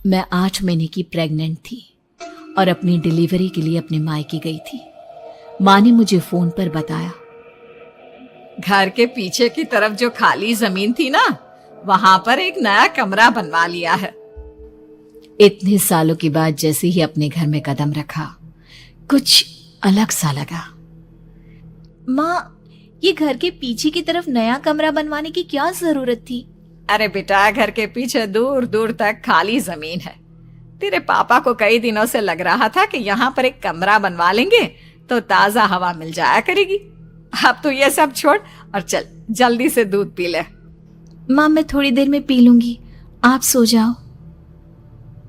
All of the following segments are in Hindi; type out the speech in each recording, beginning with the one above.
मैं 8 महीने की प्रेग्नेंट थी और अपनी डिलीवरी के लिए अपने मायके गई थी। माँ ने मुझे फोन पर बताया, घर के पीछे की तरफ जो खाली जमीन थी ना, वहां पर एक नया कमरा बनवा लिया है। इतने सालों के बाद जैसे ही अपने घर में कदम रखा, कुछ अलग सा लगा। माँ, ये घर के पीछे की तरफ नया कमरा बनवाने की क्या जरूरत थी? अरे बेटा, घर के पीछे दूर दूर तक खाली जमीन है। तेरे पापा को कई दिनों से लग रहा था कि यहाँ पर एक कमरा बनवा लेंगे तो ताजा हवा मिल जाया करेगी। अब तो ये सब छोड़ और चल जल्दी से दूध पी ले। माँ, मैं थोड़ी देर में पी लूंगी, आप सो जाओ।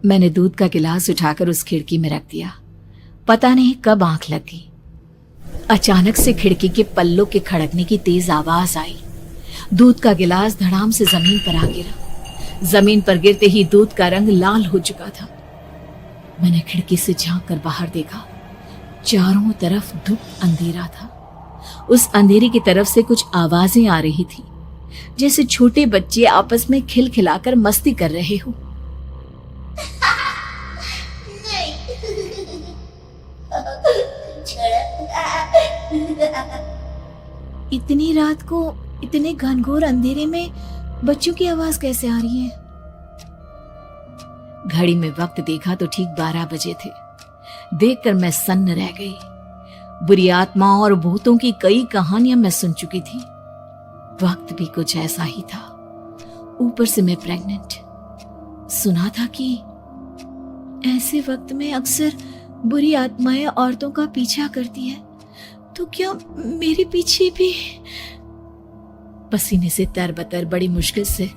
मैंने दूध का गिलास उठाकर उस खिड़की में रख दिया। पता नहीं कब आंख लगी। अचानक से खिड़की के पल्लों के खड़कने की तेज आवाज आई। दूध का गिलास धड़ाम से जमीन पर आ गिरा। जमीन पर गिरते ही दूध का रंग लाल हो चुका था। मैंने खिड़की से झांक कर बाहर देखा। चारों तरफ धूप अंधेरा था। उस अंधेरे की तरफ से कुछ आवाजें आ रही थी, जैसे छोटे बच्चे आपस में खिलखिलाकर मस्ती कर रहे हो। इतनी रात को इतने घनघोर अंधेरे में बच्चों की आवाज कैसे आ रही है? घड़ी में वक्त देखा तो ठीक 12 बजे थे। देखकर मैं सन्न रह गई। बुरी आत्माओं और भूतों की कई कहानियां मैं सुन चुकी थी। वक्त भी कुछ ऐसा ही था। ऊपर से मैं प्रेग्नेंट। सुना था कि ऐसे वक्त में अक्सर बुरी आत्माएं औरतों का पीछा करती है, तो क्या मेरे पीछे भी? पसीने से तरबतर बड़ी मुश्किल से,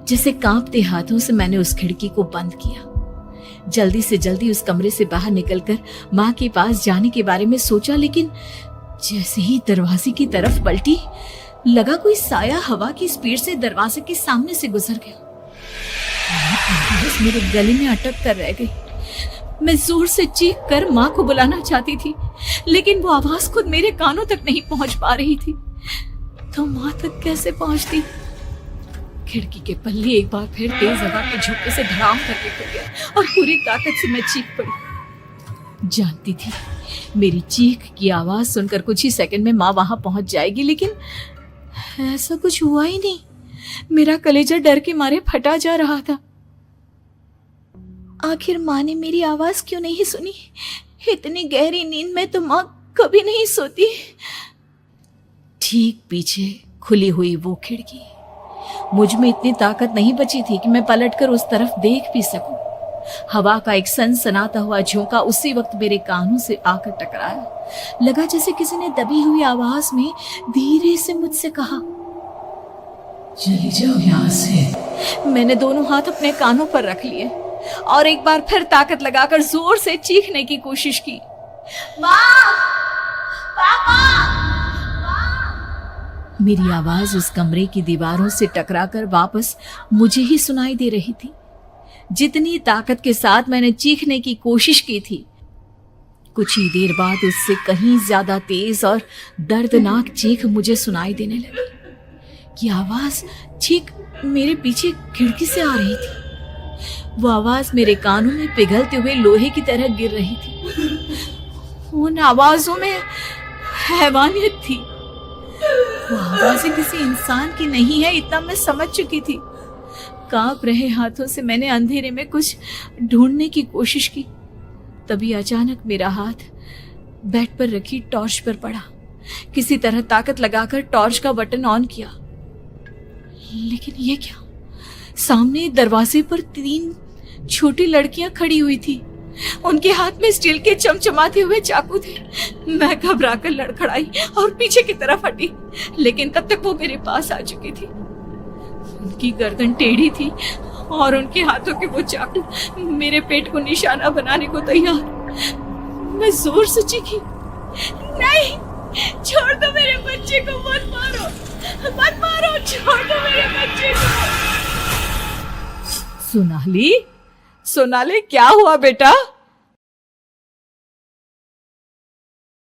जैसे कांपते हाथों से मैंने उस खिड़की को बंद किया। जल्दी से जल्दी उस कमरे से बाहर निकलकर माँ के पास जाने के बारे में सोचा, लेकिन जैसे ही दरवाजे की तरफ पलटी, लगा कोई साया हवा की स्पीड से दरवाजे के सामने से गुजर गया। मेरे गले में अटक कर रह गई। मैं जोर से चीख कर माँ को बुलाना चाहती थी, लेकिन वो आवाज खुद मेरे कानों तक नहीं पहुंच पा रही थी। तो माँ तक कैसे पहुंचती? खिड़की के पल्ले एक बार फिर तेज हवा के झोंके से धड़ाम करके खुल गया और पूरी ताकत से मैं चीख पड़ी। जानती थी मेरी चीख की आवाज सुनकर कुछ ही सेकंड में माँ वहां पहुंच जाएगी, लेकिन ऐसा कुछ हुआ ही नहीं। मेरा कलेजा डर के मारे फटा जा रहा था। आखिर माँ ने मेरी आवाज क्यों नहीं सुनी? इतनी गहरी नींद में तो माँ कभी नहीं सोती। ठीक पीछे खुली हुई वो खिड़की। मुझ में इतनी ताकत नहीं बची थी कि मैं पलटकर उस तरफ देख भी सकूं। हवा का एक सनसनाता हुआ झोंका उसी वक्त मेरे कानों से आकर टकराया। लगा जैसे किसी ने दबी हुई आवाज में धीरे से मुझसे कहा, चली जाओ यहाँ से। मैंने दोनों हाथ अपने कानों पर रख लिए और एक बार फिर ताकत लगाकर जोर से चीखने की कोशिश की। माँ! पापा! मेरी आवाज उस कमरे की दीवारों से टकराकर वापस मुझे ही सुनाई दे रही थी। जितनी ताकत के साथ मैंने चीखने की कोशिश की थी, कुछ ही देर बाद उससे कहीं ज्यादा तेज और दर्दनाक चीख मुझे सुनाई देने लगी। ये आवाज ठीक मेरे पीछे खिड़की से आ रही थी। वो आवाज मेरे कानों में पिघलते हुए लोहे की तरह गिर रही थी। उन आवाजों में हैवानियत थी। वो आवाजें किसी इंसान की नहीं है, इतना मैं समझ चुकी थी। कांप रहे हाथों से मैंने अंधेरे में कुछ ढूंढने की कोशिश की। तभी अचानक मेरा हाथ बेड पर रखी टॉर्च पर पड़ा। किसी तरह ताकत लगाकर टॉर्च का बटन ऑन किया, लेकिन ये क्या? सामने दरवाजे पर 3 छोटी लड़कियां खड़ी हुई थी। उनके हाथ में स्टील के चमचमाते हुए चाकू थे। मैं घबराकर लड़खड़ाई और पीछे की तरफ हटी, लेकिन तब तक वो मेरे पास आ चुकी थी। उनकी गर्दन टेढ़ी थी और उनके हाथों के वो चाकू मेरे पेट को निशाना बनाने को तैयार। मैं जोर से चीखी, नहीं, छोड़ दो मेरे बच्चे को, मत मारो, मत मारो, छोड़ दो मेरे बच्चे को। सोनाली, सोनाली, क्या हुआ बेटा?